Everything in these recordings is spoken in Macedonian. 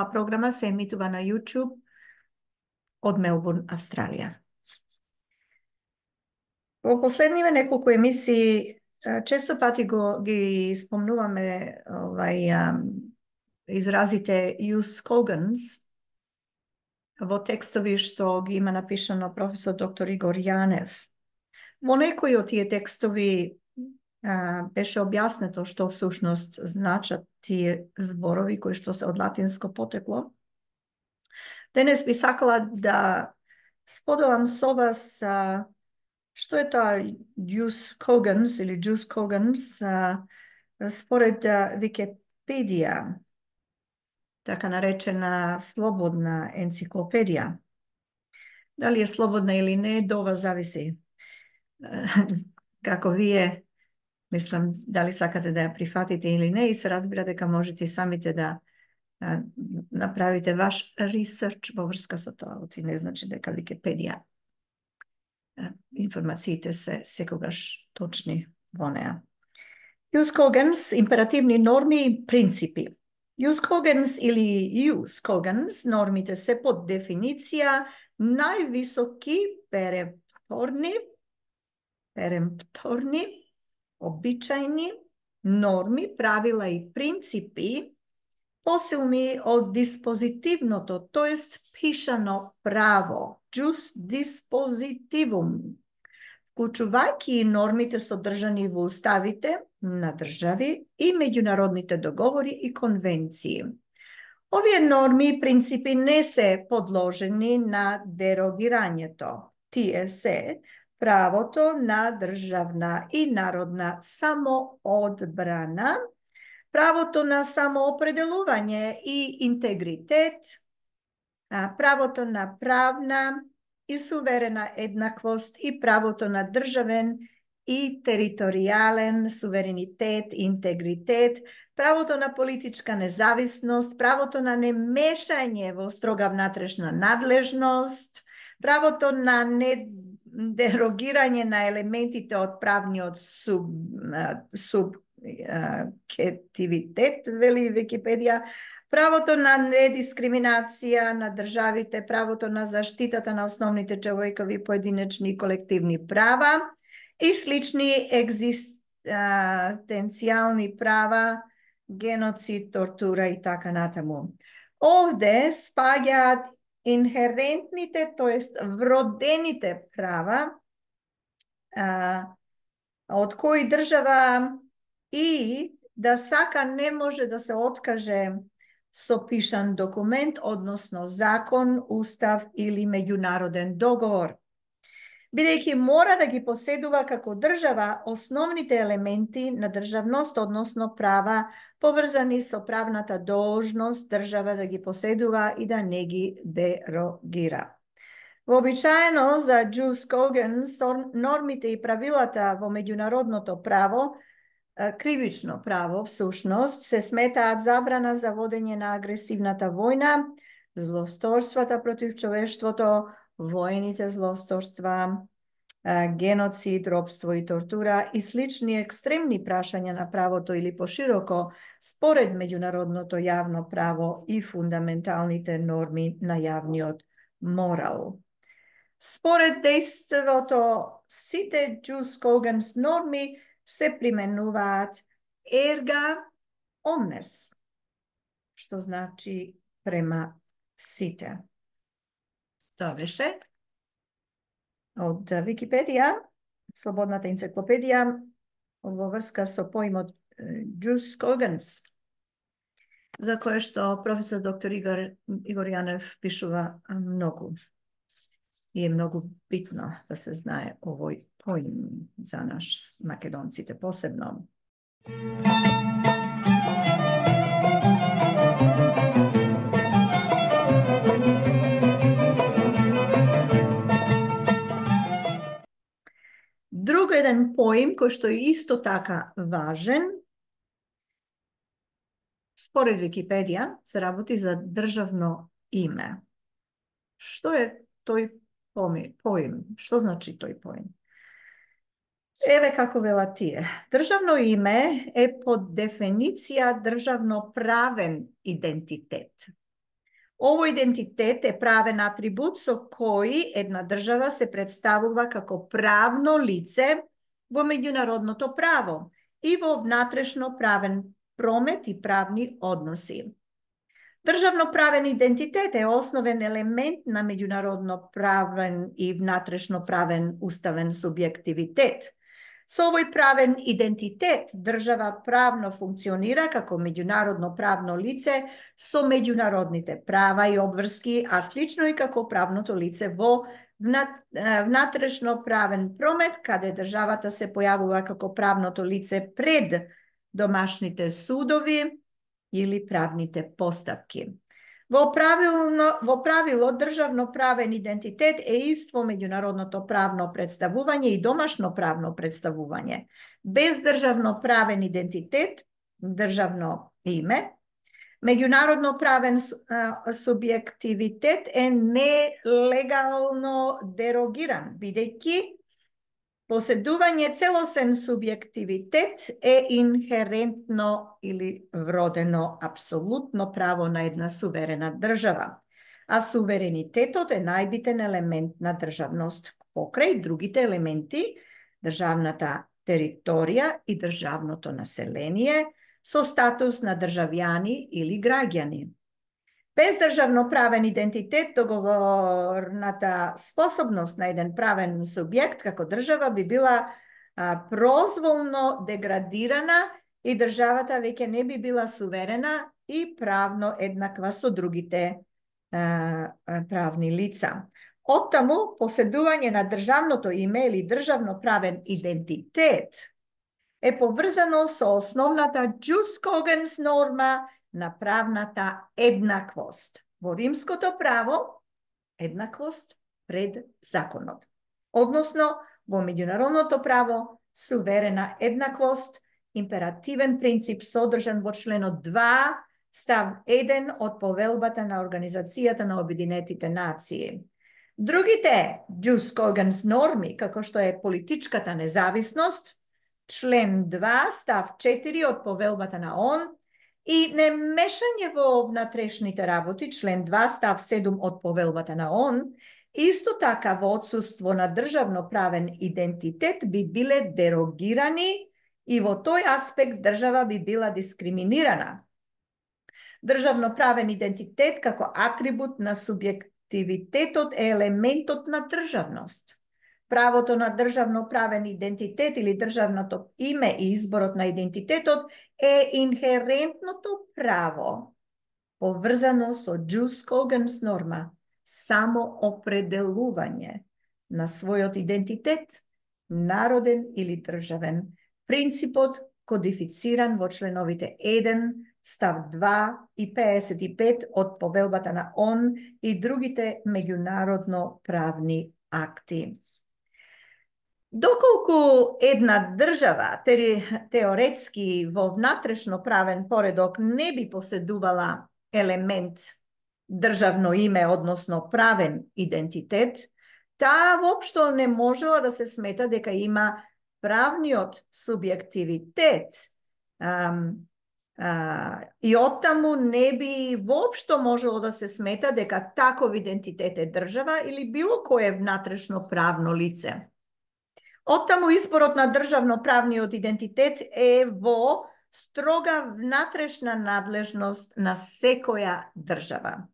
Моя програма се емитува на YouTube од Мелбурн, Австралија. Во последниве неколку емисии често пати ги спомнуваме изразите use cogans во текстови што ги има напишано професор доктор Игор Јанев. Во некои од тие текстови беше објаснето што всушност значат тие зборови кои што се од латинско потекло. Денес би сакала да споделам со вас што е тоа Jus Cogans или Jus Cogans според Википедија, така наречена слободна енциклопедија. Дали е слободна или не, до вас зависи. Како вие, мислам, дали сакате да ја прифатите или не, и се разбира дека можете самите да направите ваш ресерч во врска со тоа, оти не значи дека Википедија информациите се секогаш точни во неа. Jus Cogans, императивни норми и принципи. Jus Cogans или Jus Cogans, нормите се под дефиниција највисоки перемпторни, обичајни норми, правила и принципи, посилни од диспозитивното, тоест пишано право, jus dispositivum, вклучувајќи и нормите содржани во уставите на држави и меѓународните договори и конвенции. Овие норми и принципи не се подложени на дерогирањето. Тие се правото на државна и народна самоодбрана, правото на самоопределување и интегритет, правото на правна и суверена еднаквост и правото на државен и територијален суверенитет и интегритет, правото на политичка независност, правото на немешање во строга внатрешна надлежност, правото на недерогирање на елементите од правниот субјективитет, вели Википедија, правото на недискриминација на државите, правото на заштитата на основните човекови поединечни и колективни права и слични екзистенцијални права, геноцид, тортура и така натаму. Овде спаѓаат инхерентните, тоест вродените права, од кои држава и да сака не може да се откаже со пишан документ, односно закон, устав или меѓународен договор. Бидејќи мора да ги поседува како држава основните елементи на државност, односно права, поврзани со правната должност држава да ги поседува и да не ги дерогира. Вообичаено за Jus Cogans нормите и правилата во меѓународното право, кривично право, всушност, се сметаат забрана за водење на агресивната војна, злосторствата против човештвото, воените злосторства, геноцид, робство и тортура и слични екстремни прашања на правото или пошироко според меѓународното јавно право и фундаменталните норми на јавниот морал. Според дејството, сите Jus Cogans норми се применуваат erga omnes, што значи према сите. Тоа беше од Википедија, слободната енциклопедија, во врска со поимот Jus Cogans, за кое што професор доктор Игор Јанев пишува многу. И е многу битно да се знае овој поим за наш македонците посебно. Друг еден поим кој што е исто така важен, според Википедија, се работи за државно име. Што е тој поим? Што значи тој поим? Еве како велат тие. Државно име е под дефиниција државно правен идентитет. Ово идентитет е правен атрибут со кој една држава се представува како правно лице во меѓународното право и во внатрешно правен промет и правни односи. Државно-правен идентитет е основен елемент на меѓународно-правен и внатрешно-правен уставен субјективитет. Со овој правен идентитет, држава правно функционира како меѓународно правно лице со меѓународните права и обврски, а слично и како правното лице во внатрешно правен промет, каде државата се појавува како правното лице пред домашните судови или правните постапки. Во правило, државно-правен идентитет е иство меѓународното правно представување и домашно правно представување. Без државно-правен идентитет, државно име, меѓународно правен субјективитет е нелегално дерогиран, бидејќи поседување целосен субјективитет е инхерентно или вродено апсолутно право на една суверена држава, а суверенитетот е најбитен елемент на државност покрај другите елементи, државната територија и државното население со статус на државјани или граѓани. Без државно-правен идентитет, договорната способност на еден правен субјект како држава би била произволно деградирана и државата веќе не би била суверена и правно еднаква со другите правни лица. Оттаму, поседување на државното име или државно-правен идентитет е поврзано со основната jus cogens норма на правната еднаквост. Во римското право, еднаквост пред законот. Односно, во меѓународното право, суверена еднаквост, императивен принцип содржан во членот 2, став 1 од повелбата на Организацијата на Обединетите нации. Другите jus cogens норми, како што е политичката независност, член 2, став 4 од повелбата на ООН, и немешање во внатрешните работи, член 2, став 7 од повелбата на ООН, исто така во отсуство на државно-правен идентитет би биле дерогирани и во тој аспект држава би била дискриминирана. Државно-правен идентитет како атрибут на субјективитетот е елементот на државност. Правото на државно-правен идентитет или државното име и изборот на идентитетот е инхерентното право, поврзано со jus cogens норма, само определување на својот идентитет, народен или државен, принципот кодифициран во членовите 1, став 2 и 55 од повелбата на ООН и другите меѓународно правни акти. Доколку една држава теоретски во внатрешно правен поредок не би поседувала елемент државно име, односно правен идентитет, таа воопшто не можела да се смета дека има правниот субјективитет и оттаму не би воопшто можело да се смета дека таков идентитет е држава или било кое внатрешно правно лице. Оттаму изборот на државно-правниот идентитет е во строга внатрешна надлежност на секоја држава.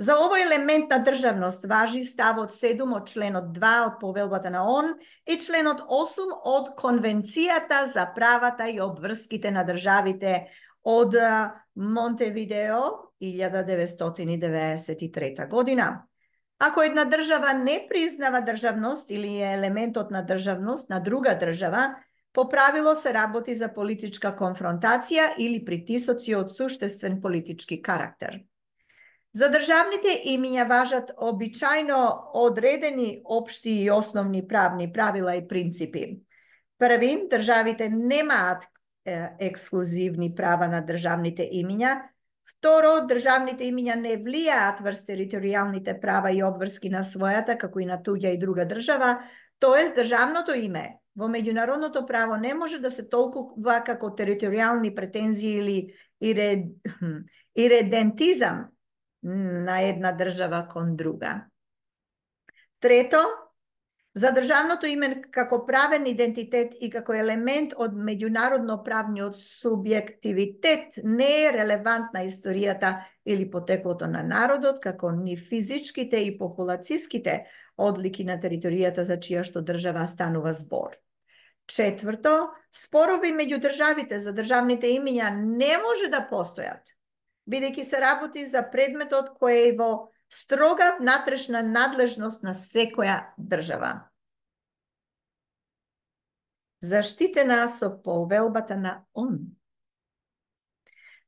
За овој елемент на државност важи ставот 7 од членот 2 од повелбата на ООН и членот 8 од Конвенцијата за правата и обврските на државите од Монтевидео 1993 година. Ако една држава не признава државност или е елементот на државност на друга држава, по правило се работи за политичка конфронтација или притисоци од суштествен политички карактер. За државните имиња важат обичајно одредени општи и основни правни правила и принципи. Први, државите немаат ексклузивни права на државните имиња. Второ, државните имиња не влијаат врз територијалните права и обврски на својата, како и на туѓа и друга држава, тоест државното име во меѓународното право не може да се толкува како територијални претензии или иредентизам, на една држава кон друга. Трето, за државното име како правен идентитет и како елемент од меѓународно правниот субјективитет не е релевантна историјата или потеклото на народот, како ни физичките и популацијските одлики на територијата за чија што држава станува збор. Четврто, спорови меѓу државите за државните имиња не може да постојат, бидејќи се работи за предметот кој е во строга внатрешна надлежност на секоја држава. Заштитена со повелбата на ООН.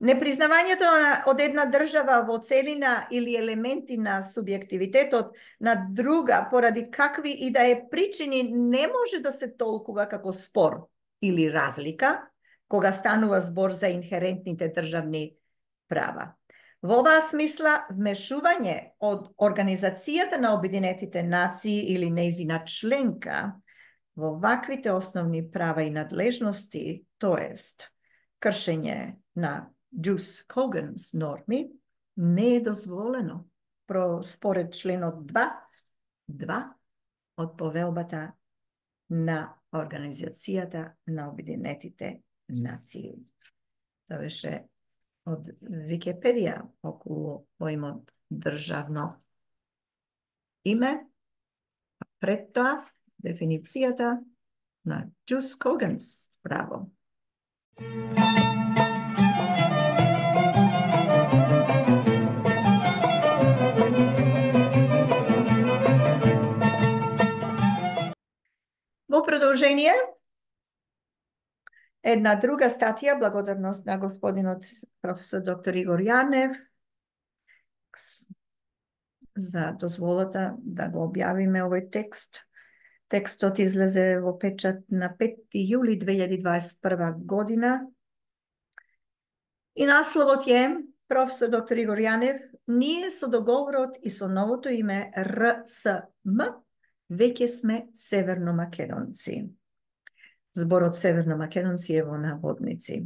Непризнавањето од една држава во целина или елементи на субјективитетот на друга поради какви и да е причини не може да се толкува како спор или разлика, кога станува збор за инхерентните државни права. Во оваа смисла, вмешување од Организацијата на Обединетите нации или нејзина членка во ваквите основни права и надлежности, тоест кршење на Джус Коганс норми, не е дозволено според членот 2 од повелбата на Организацијата на Обединетите нации. Тоа беше од Википедија околу поимот државно име. Пред тоа, дефиницијата на Джус Коганс право. Во продолжение, една друга статија, благодарност на господинот професор доктор Игор Јанев за дозволата да го објавиме овој текст. Текстот излезе во печат на 5. јули 2021 година. И насловот е, професор доктор Игор Јанев, ние со договорот и со новото име РСМ веќе сме северномакедонци. Зборот северномакедонци е во наводници.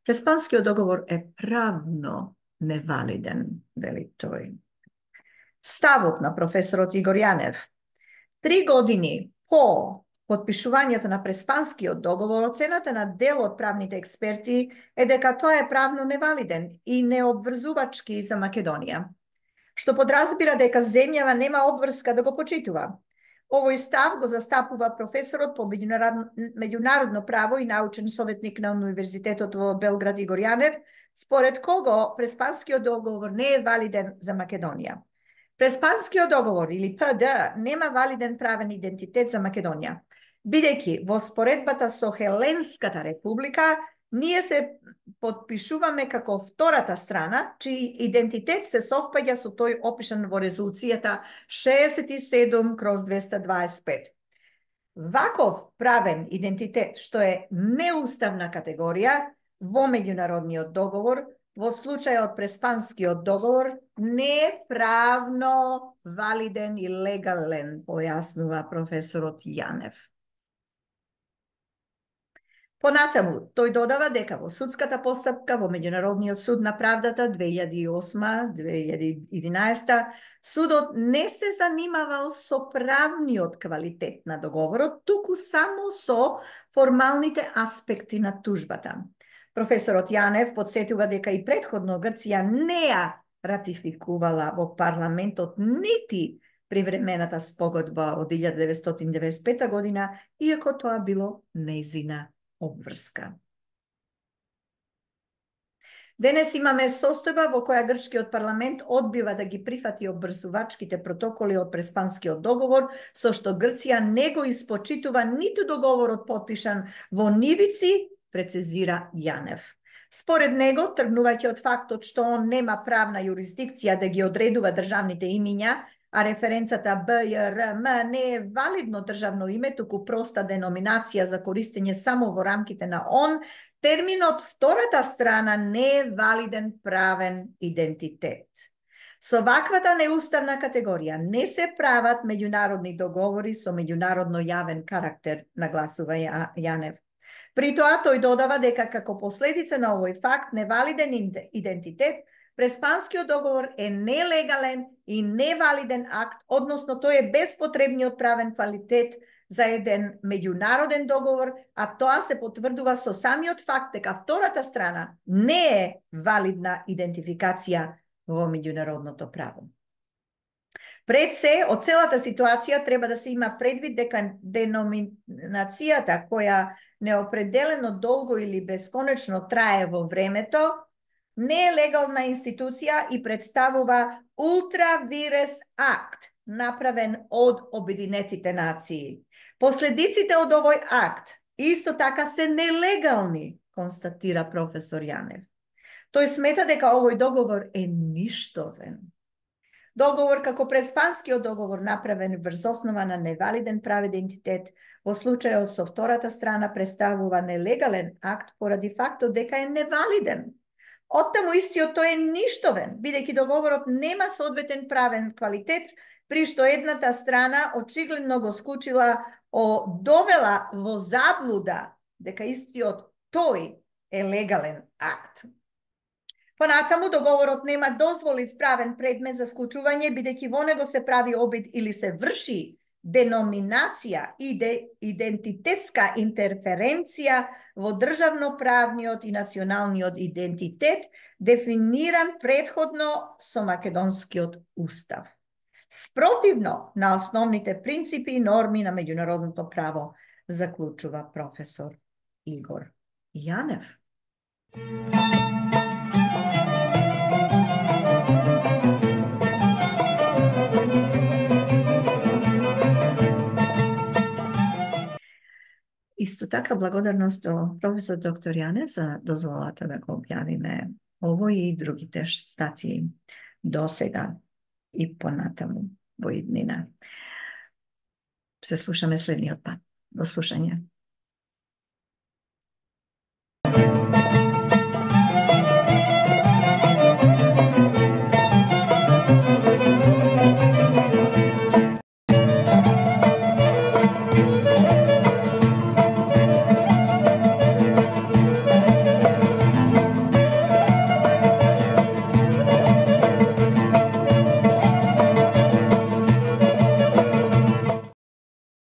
Преспанскиот договор е правно невалиден, вели тој. Ставот на професорот Игор Јанев. 3 години по подпишувањето на Преспанскиот договор, оцената на дел од правните експерти е дека тоа е правно невалиден и необврзувачки за Македонија, што подразбира дека земјава нема обврска да го почитува. Овој став го застапува професорот по меѓународно право и научен советник на Универзитетот во Белград Игор Јанев, според кого Преспанскиот договор не е валиден за Македонија. Преспанскиот договор или ПД нема валиден правен идентитет за Македонија, бидејќи во споредбата со Хеленската република ние се подпишуваме како втората страна, чиј идентитет се совпаѓа со тој опишан во резолуцијата 67/225. Ваков правен идентитет, што е неуставна категорија во меѓународниот договор, во случајот Преспанскиот договор, не е правно валиден и легален, појаснува професорот Јанев. Понатаму, тој додава дека во судската постапка во Меѓународниот суд на правдата 2008-2011 судот не се занимавал со правниот квалитет на договорот, туку само со формалните аспекти на тужбата. Професорот Јанев подсетува дека и претходно Грција не ја ратификувала во парламентот нити привремената спогодба од 1995 година, иако тоа било нејзина обврска. Денес имаме состојба во која грчкиот парламент одбива да ги прифати обврзувачките протоколи од Преспанскиот договор, со што Грција не го испочитува ниту договорот подпишан во Нивици, прецизира Јанев. Според него, тргнувајќи од фактот што он нема правна јурисдикција да ги одредува државните имиња, а референцата БЈРМ не е валидно државно име, туку проста деноминација за користење само во рамките на ООН, терминот втората страна не е валиден правен идентитет. Со ваквата неуставна категорија не се прават меѓународни договори со меѓународно јавен карактер, нагласува Јанев. При тоа тој додава дека како последица на овој факт невалиден идентитет Prespanski dogovor je nelegalen i nevaliden akt, odnosno to je bespotrebni odpraven kvalitet za jeden međunaroden dogovor, a to se potvrdува со самиот факт дека втората страна не е валидна идентификација во меѓународното право. Пред се, од целата ситуација треба да се има предвид дека деноминацијата која неопределено долго или бесконечно трае во времето не е легална институција и представува ултравирес акт направен од Обединетите нации. Последиците од овој акт исто така се нелегални, констатира професор Јанев. Тој смета дека овој договор е ништовен. Договор како Преспанскиот договор направен врз основа на невалиден прав идентитет во случајот со втората страна представува нелегален акт поради фактот дека е невалиден. Оттаму истиот тој е ништовен, бидејќи договорот нема соодветен правен квалитет, при што едната страна очигледно го довела во заблуда дека истиот тој е легален акт. Понатаму договорот нема дозволив правен предмет за склучување, бидејќи во него се прави обид или се врши деноминација и идентитетска интерференција во државноправниот и националниот идентитет, дефиниран предходно со македонскиот устав. Спротивно на основните принципи и норми на меѓународното право, заклучува професор Игор Јанев. Исто така благодарност до професор доктор Јанев за дозволата да го објавиме овој и другите статии до сега и понатаму во иднина. Се слушаме следниот пат. До слушање.